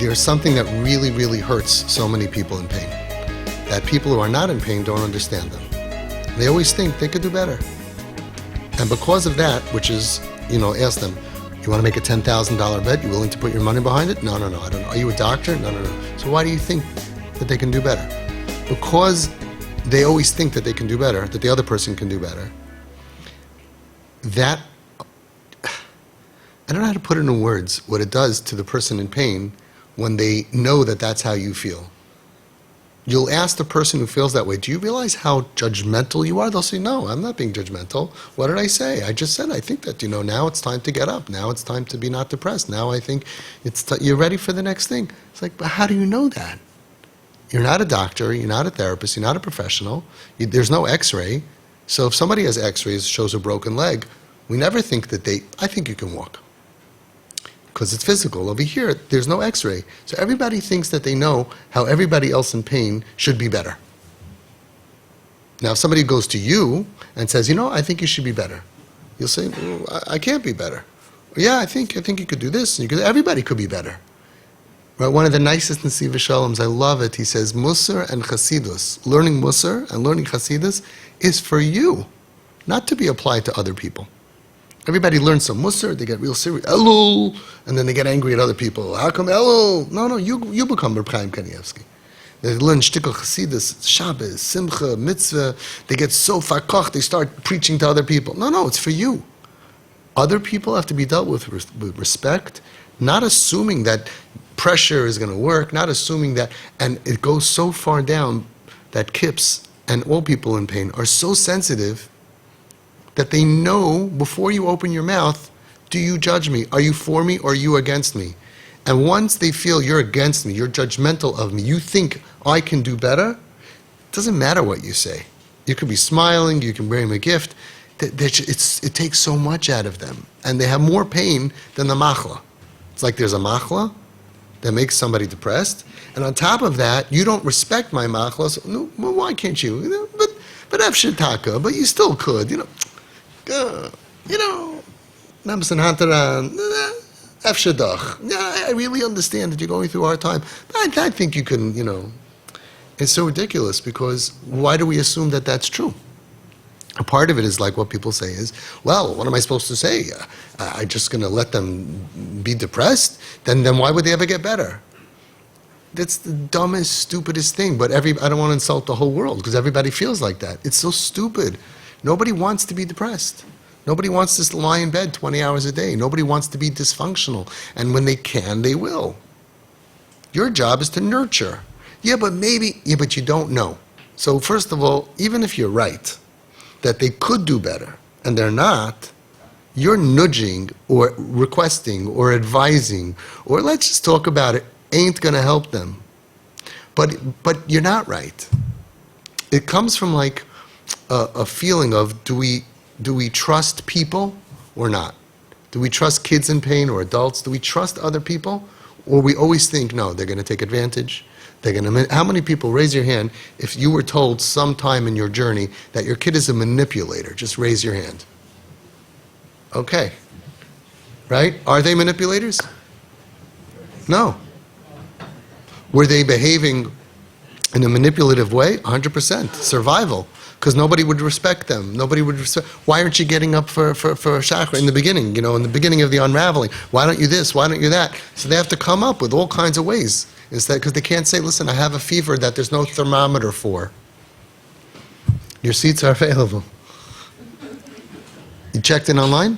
there's something that really, really hurts so many people in pain. That people who are not in pain don't understand them. They always think they could do better. And because of that, which is, ask them, you want to make a $10,000 bet? You willing to put your money behind it? No, I don't know. Are you a doctor? No. So why do you think that they can do better? Because they always think that they can do better, that the other person can do better. That, I don't know how to put it in words, what it does to the person in pain when they know that that's how you feel. You'll ask the person who feels that way, do you realize how judgmental you are? They'll say, no, I'm not being judgmental. What did I say? I just said, I think that, now it's time to get up. Now it's time to be not depressed. Now I think you're ready for the next thing. It's like, but how do you know that? You're not a doctor. You're not a therapist. You're not a professional. There's no x-ray. So if somebody has x-rays, shows a broken leg, we never think that I think you can walk. Because it's physical. Over here, there's no x-ray. So everybody thinks that they know how everybody else in pain should be better. Now, if somebody goes to you and says, I think you should be better. You'll say, well, I can't be better. Yeah, I think you could do this. Everybody could be better. Right? One of the nicest Nesiv Shaloms, I love it. He says, Musar and Chasidus. Learning Musar and learning Chasidus is for you, not to be applied to other people. Everybody learns some Musar, they get real serious, Elul, and then they get angry at other people. How come Elul? No, you become Reb Chaim Kanievsky. They learn Shtickle Chasidus, Shabbos, Simcha, Mitzvah. They get so farkoch, they start preaching to other people. No, it's for you. Other people have to be dealt with respect, not assuming that pressure is going to work, not assuming that, and it goes so far down that kips and all people in pain are so sensitive that they know before you open your mouth, do you judge me? Are you for me or are you against me? And once they feel you're against me, you're judgmental of me, you think I can do better, it doesn't matter what you say. You could be smiling, you can bring them a gift. It takes so much out of them. And they have more pain than the machla. It's like there's a machla that makes somebody depressed. And on top of that, you don't respect my machla. So, no, well, why can't you? But Efshetaka, but you still could, Namsan Hantaran, Efshedach. Yeah, I really understand that you're going through a hard time. But I think you can, It's so ridiculous because why do we assume that that's true? A part of it is like what people say is, well, what am I supposed to say? I'm just going to let them be depressed? Then why would they ever get better? That's the dumbest, stupidest thing. But I don't want to insult the whole world because everybody feels like that. It's so stupid. Nobody wants to be depressed. Nobody wants to lie in bed 20 hours a day. Nobody wants to be dysfunctional. And when they can, they will. Your job is to nurture. But you don't know. So first of all, even if you're right, that they could do better, and they're not, you're nudging or requesting or advising, or let's just talk about it, ain't going to help them. But you're not right. It comes from like a feeling of do we trust people or not? Do we trust kids in pain or adults? Do we trust other people? Or we always think, no, they're going to take advantage. How many people, raise your hand, if you were told sometime in your journey that your kid is a manipulator? Just raise your hand. Okay. Right? Are they manipulators? No. Were they behaving in a manipulative way? 100%. Survival. Because nobody would respect them. Nobody would respect. Why aren't you getting up for Shachar in the beginning? In the beginning of the unraveling. Why don't you this? Why don't you that? So they have to come up with all kinds of ways. Instead, because they can't say, listen, I have a fever that there's no thermometer for. Your seats are available. You checked in online?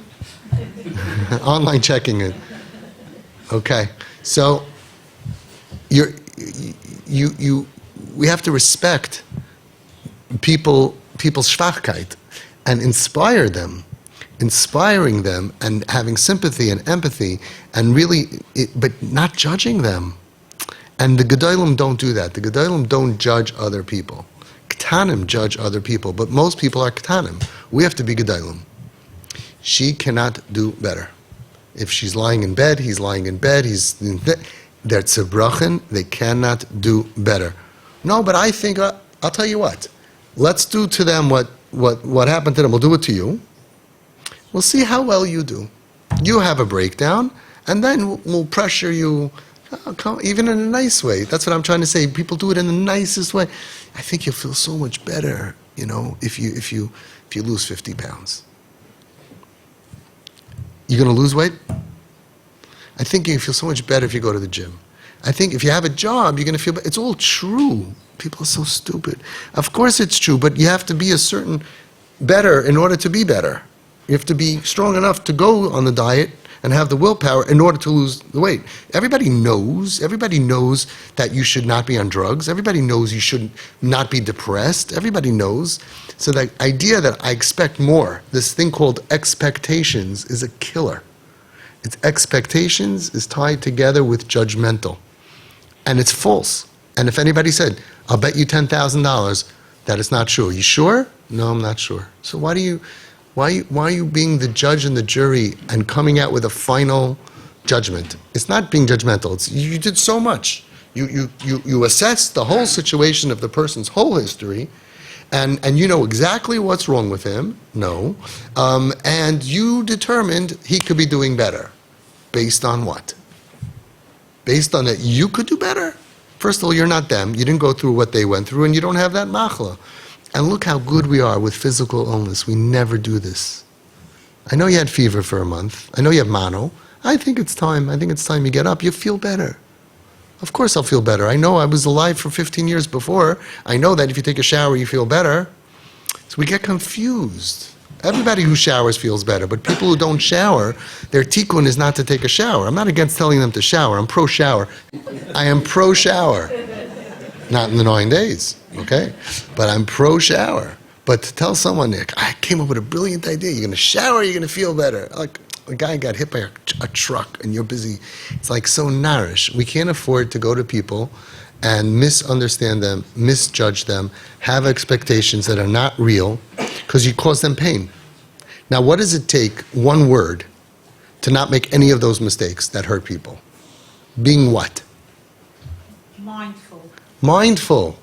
Online checking it. Okay. So we have to respect people's Schwachkeit and inspire them, inspiring them and having sympathy and empathy and really, but not judging them. And the Gedolim don't do that. The Gedolim don't judge other people. Ketanim judge other people, but most people are Ketanim. We have to be Gedolim. She cannot do better. If she's lying in bed, he's lying in bed, they're tzebrachen, they cannot do better. No, but I think, I'll tell you what, let's do to them what happened to them, we'll do it to you. We'll see how well you do. You have a breakdown, and then we'll pressure you. Even in a nice way. That's what I'm trying to say. People do it in the nicest way. I think you'll feel so much better, if you lose 50 pounds. You're going to lose weight? I think you feel so much better if you go to the gym. I think if you have a job, you're going to feel better. It's all true. People are so stupid. Of course it's true, but you have to be a certain better in order to be better. You have to be strong enough to go on the diet and have the willpower in order to lose the weight. Everybody knows that you should not be on drugs. Everybody knows you should not be depressed. Everybody knows. So the idea that I expect more, this thing called expectations, is a killer. It's expectations is tied together with judgmental. And it's false. And if anybody said, I'll bet you $10,000 that it's not true. Are you sure? No, I'm not sure. So why are you being the judge and the jury and coming out with a final judgment? It's not being judgmental. You did so much. You assessed the whole situation of the person's whole history, and you know exactly what's wrong with him. No. And you determined he could be doing better. Based on what? Based on that you could do better? First of all, you're not them. You didn't go through what they went through, and you don't have that machla. And look how good we are with physical illness. We never do this. I know you had fever for a month. I know you have mono. I think it's time you get up. You feel better. Of course I'll feel better. I know I was alive for 15 years before. I know that if you take a shower, you feel better. So we get confused. Everybody who showers feels better, but people who don't shower, their tikkun is not to take a shower. I'm not against telling them to shower. I'm pro-shower. I am pro-shower. Not in the 9 days, okay? But I'm pro-shower. But to tell someone, Nick, I came up with a brilliant idea. You're going to shower, you're going to feel better. Like a guy got hit by a truck and you're busy. It's like so nourish. We can't afford to go to people and misunderstand them, misjudge them, have expectations that are not real because you cause them pain. Now, what does it take, one word, to not make any of those mistakes that hurt people? Being what? Mindful. Mindful.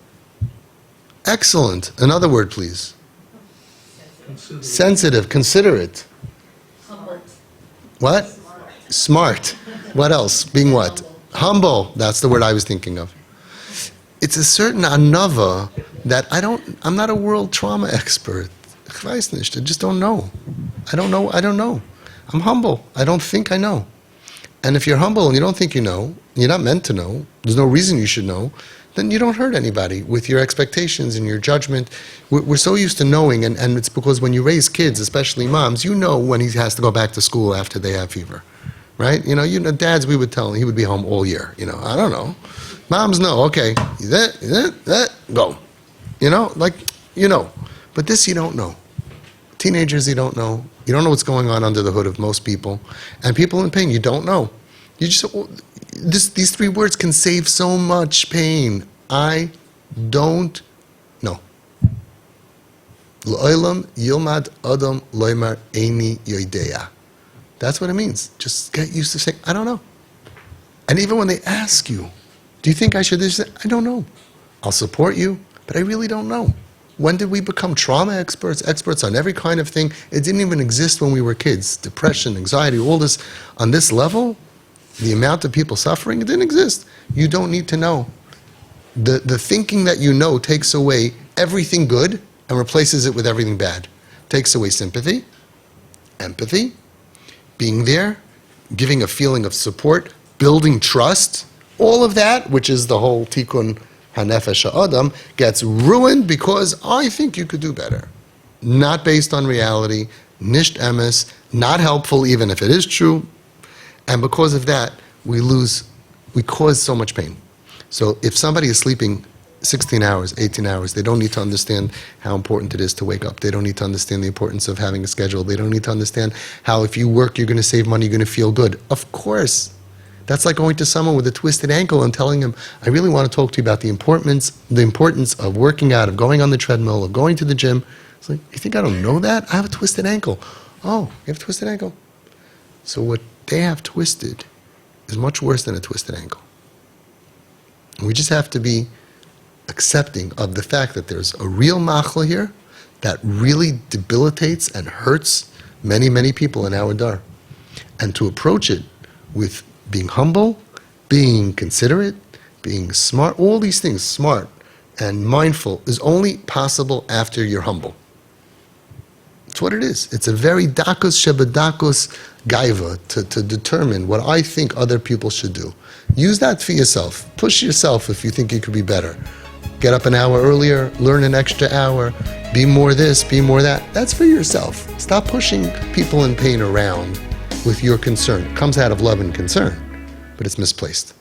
Excellent. Another word, please. Sensitive. Considerate. Humble. What? Smart. What else? Being what? Humble. That's the word I was thinking of. It's a certain anava that I'm not a world trauma expert. Ich weiß nicht. I just don't know. I don't know. I'm humble. I don't think I know. And if you're humble and you don't think you know, you're not meant to know, there's no reason you should know, then you don't hurt anybody with your expectations and your judgment. We're so used to knowing, and it's because when you raise kids, especially moms, you know when he has to go back to school after they have fever, right? You know, dads, we would tell him he would be home all year. I don't know. Moms know, okay, go. But this you don't know. Teenagers, you don't know. You don't know what's going on under the hood of most people. And people in pain, you don't know. These three words can save so much pain. I don't know. L'olam yilmad adam loymar eini yodeya. That's what it means. Just get used to saying, I don't know. And even when they ask you, do you think I should do this? I don't know. I'll support you, but I really don't know. When did we become trauma experts on every kind of thing? It didn't even exist when we were kids. Depression, anxiety, all this, on this level, the amount of people suffering, it didn't exist. You don't need to know. The thinking that you know takes away everything good and replaces it with everything bad. Takes away sympathy, empathy, being there, giving a feeling of support, building trust. All of that, which is the whole tikkun hanefesh ha'adam, gets ruined because I think you could do better. Not based on reality, nisht emes, not helpful even if it is true. And because of that, we cause so much pain. So if somebody is sleeping 16 hours, 18 hours, they don't need to understand how important it is to wake up. They don't need to understand the importance of having a schedule. They don't need to understand how if you work, you're going to save money, you're going to feel good. Of course. That's like going to someone with a twisted ankle and telling him, I really want to talk to you about the importance of working out, of going on the treadmill, of going to the gym. It's like, you think I don't know that? I have a twisted ankle. Oh, you have a twisted ankle? So what they have twisted is much worse than a twisted ankle. And we just have to be accepting of the fact that there's a real machla here that really debilitates and hurts many, many people in our dar. And to approach it with being humble Being considerate, being smart, all these things, smart and mindful, is only possible after you're humble. It's what it is. It's a very dakos shebedakos gaiva to determine what I think other people should do. Use that for yourself. Push yourself if you think you could be better. Get up an hour earlier, learn an extra hour, be more this, be more that. That's for yourself. Stop pushing people in pain around with your concern. It comes out of love and concern, but it's misplaced.